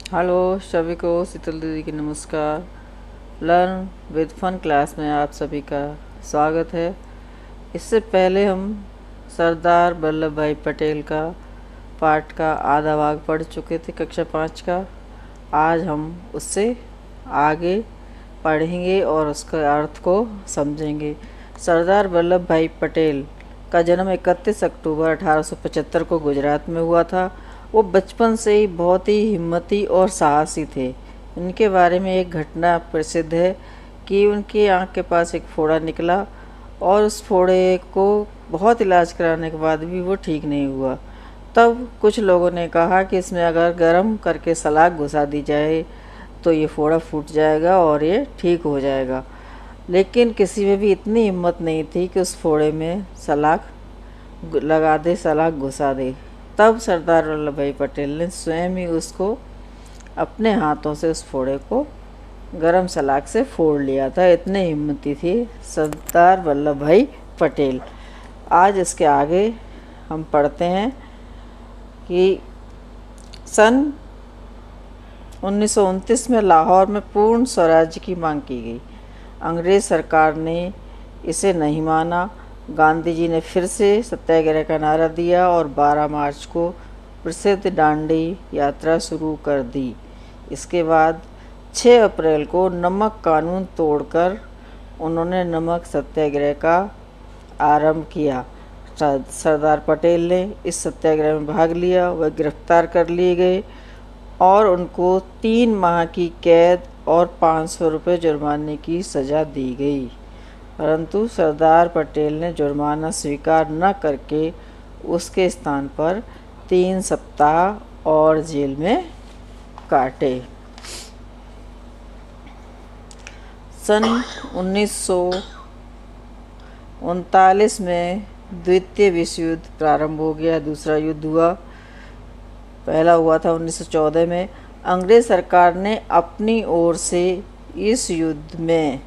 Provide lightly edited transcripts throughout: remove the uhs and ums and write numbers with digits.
Hello सभी को, शीतल दीदी की नमस्कार। लर्न विद फन क्लास में आप सभी का स्वागत है। इससे पहले हम सरदार वल्लभ भाई पटेल का पाठ का आधा भाग पढ़ चुके थे, कक्षा 5 का। आज हम उससे आगे पढ़ेंगे और उसके अर्थ को समझेंगे। सरदार वल्लभ भाई पटेल का जन्म 31 अक्टूबर 1875 को गुजरात में हुआ था। वो बचपन से ही बहुत ही हिम्मती और साहसी थे। इनके बारे में एक घटना प्रसिद्ध है कि उनकी आँख के पास एक फोड़ा निकला और उस फोड़े को बहुत इलाज कराने के बाद भी वो ठीक नहीं हुआ। तब कुछ लोगों ने कहा कि इसमें अगर गर्म करके सलाख घुसा दी जाए तो ये फोड़ा फूट जाएगा और ये ठीक हो जाएगा। लेकिन किसी में भी इतनी हिम्मत नहीं थी कि उस फोड़े में सलाख लगा दे, सलाख घुसा दे। तब सरदार वल्लभ भाई पटेल ने स्वयं ही उसको अपने हाथों से उस फोड़े को गरम सलाख से फोड़ लिया था। इतने हिम्मती थी सरदार वल्लभ भाई पटेल। आज इसके आगे हम पढ़ते हैं कि सन 1929 में लाहौर में पूर्ण स्वराज्य की मांग की गई। अंग्रेज़ सरकार ने इसे नहीं माना। गांधी जी ने फिर से सत्याग्रह का नारा दिया और 12 मार्च को प्रसिद्ध दांडी यात्रा शुरू कर दी। इसके बाद 6 अप्रैल को नमक कानून तोड़कर उन्होंने नमक सत्याग्रह का आरंभ किया। सरदार पटेल ने इस सत्याग्रह में भाग लिया। वह गिरफ्तार कर लिए गए और उनको 3 माह की कैद और 500 रुपये जुर्माने की सज़ा दी गई। परंतु सरदार पटेल ने जुर्माना स्वीकार न करके उसके स्थान पर 3 सप्ताह और जेल में काटे। सन 1939 में द्वितीय विश्व युद्ध प्रारंभ हो गया। दूसरा युद्ध हुआ। पहला हुआ था 1914 में। अंग्रेज़ सरकार ने अपनी ओर से इस युद्ध में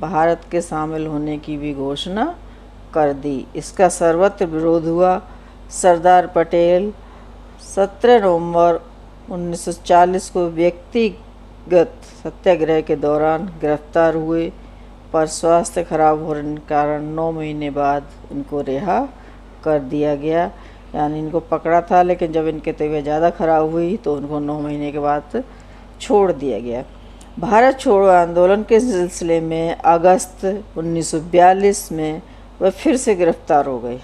भारत के शामिल होने की भी घोषणा कर दी। इसका सर्वत्र विरोध हुआ। सरदार पटेल 17 नवंबर 1940 को व्यक्तिगत सत्याग्रह के दौरान गिरफ्तार हुए, पर स्वास्थ्य खराब होने के कारण 9 महीने बाद इनको रिहा कर दिया गया। यानी इनको पकड़ा था, लेकिन जब इनकी तबीयत ज़्यादा खराब हुई तो उनको 9 महीने के बाद छोड़ दिया गया। भारत छोड़ो आंदोलन के सिलसिले में अगस्त 1942 में वह फिर से गिरफ्तार हो गए।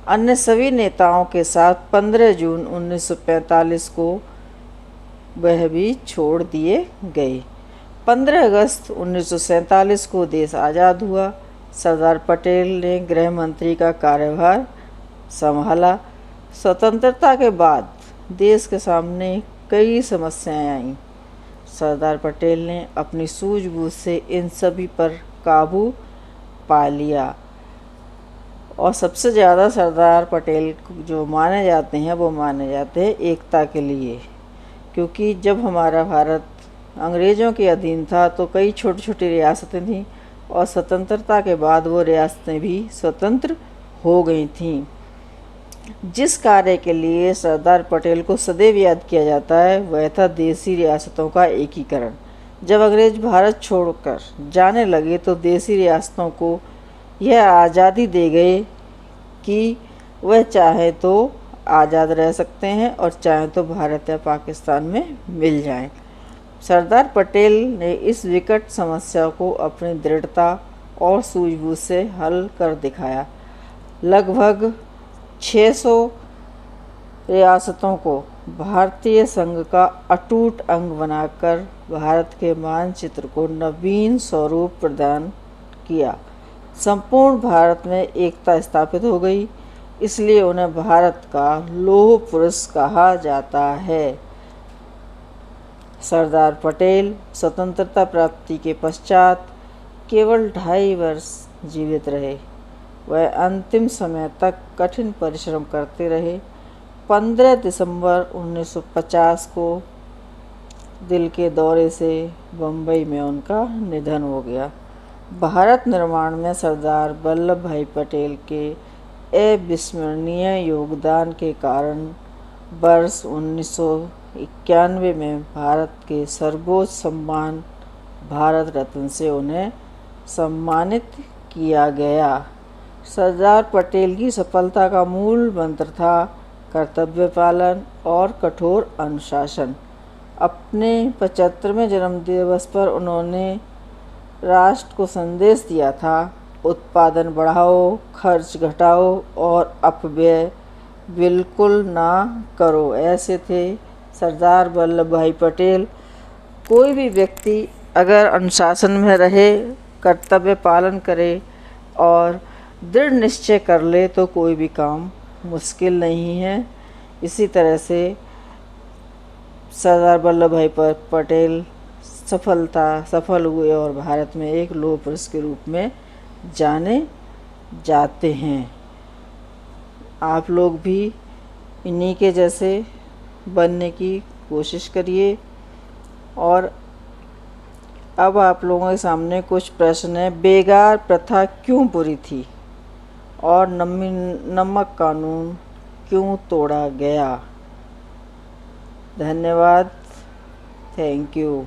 अन्य सभी नेताओं के साथ 15 जून 1945 को वह भी छोड़ दिए गए। 15 अगस्त 1947 को देश आज़ाद हुआ। सरदार पटेल ने गृह मंत्री का कार्यभार संभाला। स्वतंत्रता के बाद देश के सामने कई समस्याएं आईं। सरदार पटेल ने अपनी सूझबूझ से इन सभी पर काबू पा लिया। और सबसे ज़्यादा सरदार पटेल जो माने जाते हैं वो माने जाते हैं एकता के लिए, क्योंकि जब हमारा भारत अंग्रेज़ों के अधीन था तो कई छोटी छोटी रियासतें थीं और स्वतंत्रता के बाद वो रियासतें भी स्वतंत्र हो गई थीं। जिस कार्य के लिए सरदार पटेल को सदैव याद किया जाता है वह था देसी रियासतों का एकीकरण। जब अंग्रेज भारत छोड़कर जाने लगे तो देसी रियासतों को यह आज़ादी दे गए कि वह चाहे तो आज़ाद रह सकते हैं और चाहे तो भारत या पाकिस्तान में मिल जाएं। सरदार पटेल ने इस विकट समस्या को अपनी दृढ़ता और सूझबूझ से हल कर दिखाया। लगभग 600 रियासतों को भारतीय संघ का अटूट अंग बनाकर भारत के मानचित्र को नवीन स्वरूप प्रदान किया। संपूर्ण भारत में एकता स्थापित हो गई, इसलिए उन्हें भारत का लौह पुरुष कहा जाता है। सरदार पटेल स्वतंत्रता प्राप्ति के पश्चात केवल 2.5 वर्ष जीवित रहे। वह अंतिम समय तक कठिन परिश्रम करते रहे। 15 दिसंबर 1950 को दिल के दौरे से बम्बई में उनका निधन हो गया। भारत निर्माण में सरदार वल्लभ भाई पटेल के अविस्मरणीय योगदान के कारण वर्ष 1991 में भारत के सर्वोच्च सम्मान भारत रत्न से उन्हें सम्मानित किया गया। सरदार पटेल की सफलता का मूल मंत्र था कर्तव्य पालन और कठोर अनुशासन। अपने 75वें जन्मदिवस पर उन्होंने राष्ट्र को संदेश दिया था, उत्पादन बढ़ाओ, खर्च घटाओ और अपव्यय बिल्कुल ना करो। ऐसे थे सरदार वल्लभ भाई पटेल। कोई भी व्यक्ति अगर अनुशासन में रहे, कर्तव्य पालन करे और दृढ़ निश्चय कर ले तो कोई भी काम मुश्किल नहीं है। इसी तरह से सरदार वल्लभ भाई पटेल सफल हुए और भारत में एक लौह पुरुष के रूप में जाने जाते हैं। आप लोग भी इन्हीं के जैसे बनने की कोशिश करिए। और अब आप लोगों के सामने कुछ प्रश्न है। बेगार प्रथा क्यों बुरी थी और नमक कानून क्यों तोड़ा गया? धन्यवाद। Thank you.